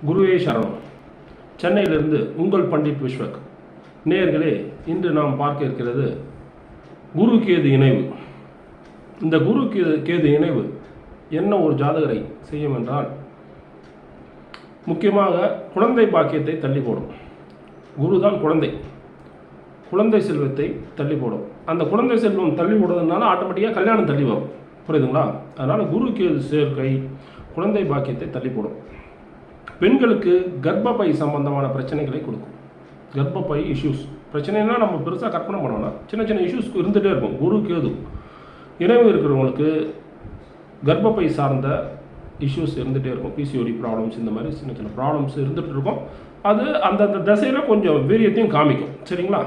குருவே சரணம். சென்னையிலிருந்து உங்கள் பண்டிட் விஸ்வக். நேயர்களே, இன்று நாம் பார்க்க இருக்கிறது குரு கேது இணைவு. இந்த குரு கேது இணைவு என்ன ஒரு ஜாதகரை செய்யும் என்றால், முக்கியமாக குழந்தை பாக்கியத்தை தள்ளி போடும். குரு தான் குழந்தை செல்வத்தை தள்ளி போடும். அந்த குழந்தை செல்வம் தள்ளி போடுறதுனால ஆட்டோமேட்டிக்காக கல்யாணம் தள்ளி வரும். புரியுதுங்களா? அதனால் குரு கேது சேர்க்கை குழந்தை பாக்கியத்தை தள்ளி போடும். பெண்களுக்கு கர்ப்பப்பை சம்பந்தமான பிரச்சனைகளை கொடுக்கும். கர்ப்பப்பை இஷ்யூஸ் பிரச்சனைனா நம்ம பெருசாக கற்பனை பண்ணோம்னா சின்ன சின்ன இஷ்யூஸ் இருந்துகிட்டே இருக்கும். குரு கேது இணைவு இருக்கிறவங்களுக்கு கர்ப்பப்பை சார்ந்த இஷ்யூஸ் இருந்துகிட்டே இருக்கும். பிசிஓடி ப்ராப்ளம்ஸ், இந்த மாதிரி சின்ன சின்ன ப்ராப்ளம்ஸ் இருந்துகிட்டு இருக்கும். அது அந்தந்த திசையில் கொஞ்சம் வீரியத்தையும் காமிக்கும். சரிங்களா?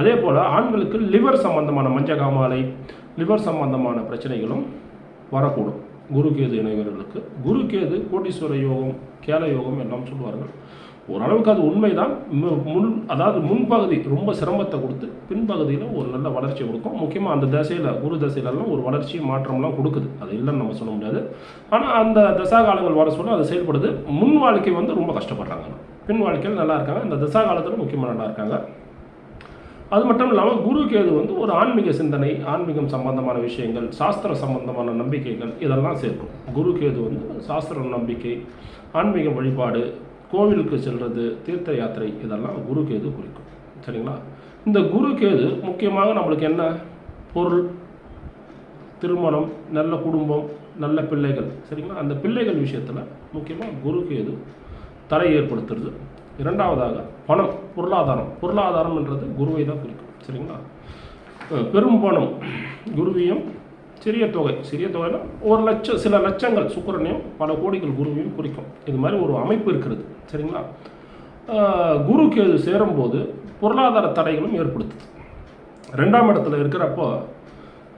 அதே போல் ஆண்களுக்கு லிவர் சம்பந்தமான மஞ்சகாமாலை, லிவர் சம்பந்தமான பிரச்சனைகளும் வரக்கூடும். குரு கேது இணைவர்களுக்கு குரு கேது கோட்டீஸ்வர யோகம், கேல யோகம் எல்லாம் சொல்லுவார்கள். ஓரளவுக்கு அது உண்மைதான். அதாவது முன்பகுதி ரொம்ப சிரமத்தை கொடுத்து பின்பகுதியில் ஒரு நல்ல வளர்ச்சி கொடுக்கும். முக்கியமாக அந்த தசையில், குரு தசையிலலாம் ஒரு வளர்ச்சி மாற்றம்லாம் கொடுக்குது. அது இல்லைன்னு நம்ம சொல்ல முடியாது. ஆனால் அந்த தசா காலங்கள் வர சொல்ல அது செயல்படுது. முன் வாழ்க்கை ரொம்ப கஷ்டப்படுறாங்க. பின் வாழ்க்கையில் நல்லா இருக்காங்க. இந்த தசா காலத்தில் முக்கியமாக நல்லா இருக்காங்க. அது மட்டும் இல்லாமல் குரு கேது ஒரு ஆன்மீக சிந்தனை, ஆன்மீகம் சம்பந்தமான விஷயங்கள், சாஸ்திர சம்பந்தமான நம்பிக்கைகள் இதெல்லாம் சேர்க்கும். குரு கேது சாஸ்திர நம்பிக்கை, ஆன்மீக வழிபாடு, கோவிலுக்கு செல்வது, தீர்த்த யாத்திரை இதெல்லாம் குரு கேது குறிக்கும். சரிங்களா? இந்த குரு கேது முக்கியமாக நம்மளுக்கு என்ன? பொருள், திருமணம், நல்ல குடும்பம், நல்ல பிள்ளைகள். சரிங்களா? அந்த பிள்ளைகள் விஷயத்தில் முக்கியமாக குரு கேது தடை ஏற்படுத்துறது. இரண்டாவதாக பணம், பொருளாதாரம்ன்றது குருவை தான் குறிக்கும். சரிங்களா? பெரும் பணம் குருவையும், சிறிய தொகைனா 1 லட்சம், சில லட்சங்கள் சுக்கிரனையும், பல கோடிகள் குருவையும் குறிக்கும். இது மாதிரி ஒரு அமைப்பு இருக்கிறது. சரிங்களா? குரு கேது சேரும்போது பொருளாதார தடைகளும் ஏற்படுத்துது. 2ஆம் இடத்துல இருக்கிறப்போ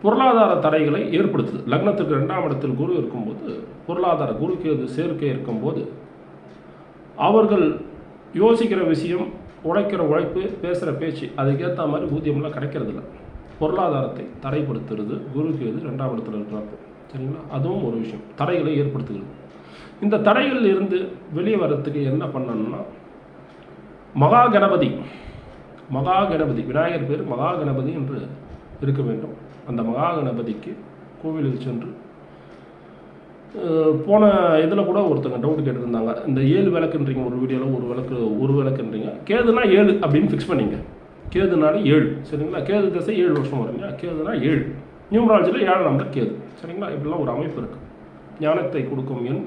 பொருளாதார தடைகளை ஏற்படுத்துது. லக்னத்துக்கு 2ஆம் இடத்தில் குரு இருக்கும்போது, பொருளாதார குரு கேது சேர்க்கை இருக்கும்போது அவர்கள் யோசிக்கிற விஷயம், உழைக்கிற உழைப்பு, பேசுகிற பேச்சு அதுக்கேற்ற மாதிரி ஊதியம்லாம் கிடைக்கிறதில்ல. பொருளாதாரத்தை தடைப்படுத்துறது குரு கேது 2ஆம் இடத்துல இருக்கிறப்போ. சரிங்களா? அதுவும் ஒரு விஷயம், தடைகளை ஏற்படுத்துகிறது. இந்த தடைகளில் இருந்து வெளியே வர்றதுக்கு என்ன பண்ணணும்னா, மகா கணபதி விநாயகர் பேர் மகா கணபதி என்று இருக்க வேண்டும். அந்த மகா கணபதிக்கு கோவிலுக்கு சென்று, போன இதில் கூட ஒருத்தங்க டவுட் கேட்டிருந்தாங்க, இந்த 7 விளக்குன்றீங்க ஒரு வீடியோவில், ஒரு விளக்குன்றீங்க, கேதுனா 7 அப்படின்னு ஃபிக்ஸ் பண்ணிங்க. கேதுனால 7. சரிங்களா? கேது தசை 7 வருஷம் வருங்க. கேதுனா 7, நியூமராலஜியில் 7 நம்பர் கேது. சரிங்களா? இப்படிலாம் ஒரு அமைப்பு இருக்குது. ஞானத்தை கொடுக்கும் எண்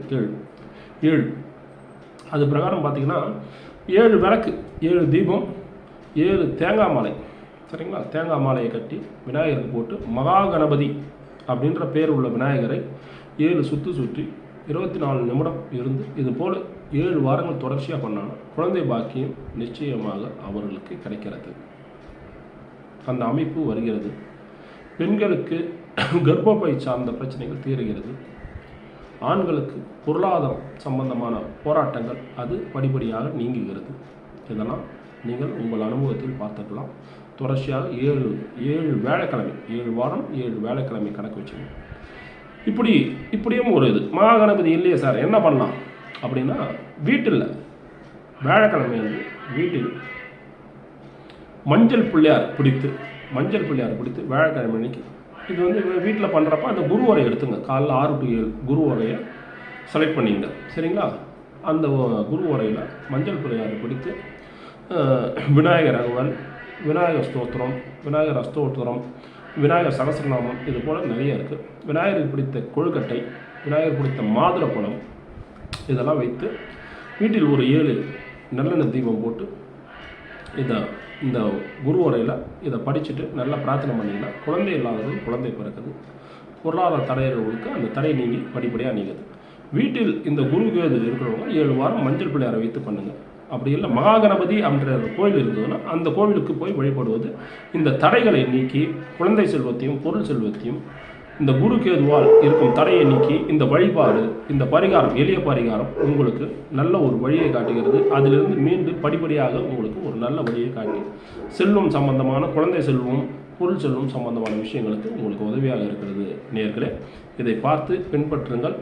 7. அது பிரகாரம் பார்த்தீங்கன்னா 7 விளக்கு, 7 தீபம், 7 தேங்காய் மாலை. சரிங்களா? தேங்காய் மாலையை கட்டி விநாயகருக்கு போட்டு, மகா கணபதி அப்படின்ற பேர் உள்ள விநாயகரை 7 சுற்றி 24 நிமிடம் இருந்து இது போல் 7 வாரங்கள் தொடர்ச்சியாக பண்ணாலும் குழந்தை பாக்கியம் நிச்சயமாக அவர்களுக்கு கிடைக்கிறது. அந்த அமைப்பு வருகிறது. பெண்களுக்கு கர்ப்பப்பை சார்ந்த பிரச்சனைகள் தீருகிறது. ஆண்களுக்கு பொருளாதாரம் சம்பந்தமான போராட்டங்கள் அது படிப்படியாக நீங்குகிறது. இதெல்லாம் நீங்கள் உங்கள் அனுபவத்தில் பார்த்துக்கலாம். தொடர்ச்சியாக 7 வேலைக்கிழமை, 7 வாரம் 7 வேலைக்கிழமை கணக்கு வச்சுங்க. இப்படியும் ஒரு இது. மகா கணபதி இல்லையே சார், என்ன பண்ணலாம் அப்படின்னா, வீட்டில் வேலைக்கிழமை வீட்டில் மஞ்சள் பிள்ளையார் பிடித்து வேலைக்கிழமை அன்னைக்கு இது வீட்டில் பண்ணுறப்ப அந்த குரு உரையை எடுத்துங்க. காலைல 6 to 7 குரு உரையை செலக்ட் பண்ணிங்க. சரிங்களா? அந்த குரு உரையில் மஞ்சள் பிள்ளையார் பிடித்து விநாயகர் அகவல், விநாயகர் ஸ்தோத்திரம், விநாயகர் அஸ்தோத்திரம், விநாயகர் சகஸ்ரநாமம், இது போல் நிறைய இருக்குது. விநாயகருக்கு பிடித்த கொழுக்கட்டை, விநாயகர் பிடித்த மாதுளப்பழம் இதெல்லாம் வைத்து வீட்டில் ஒரு 7 நல்லெண்ணெய் தீபம் போட்டு இந்த குரு உரையில் இதை படிச்சுட்டு நல்லா பிரார்த்தனை பண்ணிங்கன்னா குழந்தை இல்லாதது குழந்தை பிறக்குது. பொருளாதார தடைகளுக்கு அந்த தடை நீங்கி படிப்படியாக நீங்குது. வீட்டில் இந்த குரு கேது இருக்கிறவங்க 7 வாரம் மஞ்சள் பிள்ளையாரை வைத்து பண்ணுங்கள். அப்படி இல்லை, மகா கணபதி அப்படின்ற கோயில் இருந்ததுன்னா அந்த கோவிலுக்கு போய் வழிபடுவது இந்த தடைகளை நீக்கி குழந்தை செல்வத்தையும் பொருள் செல்வத்தையும், இந்த குரு கேதுவால் இருக்கும் தடையை நீக்கி இந்த வழிபாடு, இந்த பரிகாரம், எளிய பரிகாரம் உங்களுக்கு நல்ல ஒரு வழியை காட்டுகிறது. அதிலிருந்து மீண்டும் படிப்படியாக உங்களுக்கு ஒரு நல்ல வழியை காட்டி செல்வம் சம்பந்தமான, குழந்தை செல்வம், பொருள் செல்வம் சம்பந்தமான விஷயங்களுக்கு உங்களுக்கு உதவியாக இருக்கிறது. நேயர்களே, இதை பார்த்து பின்பற்றுங்கள்.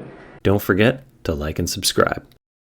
Don't forget to like and subscribe.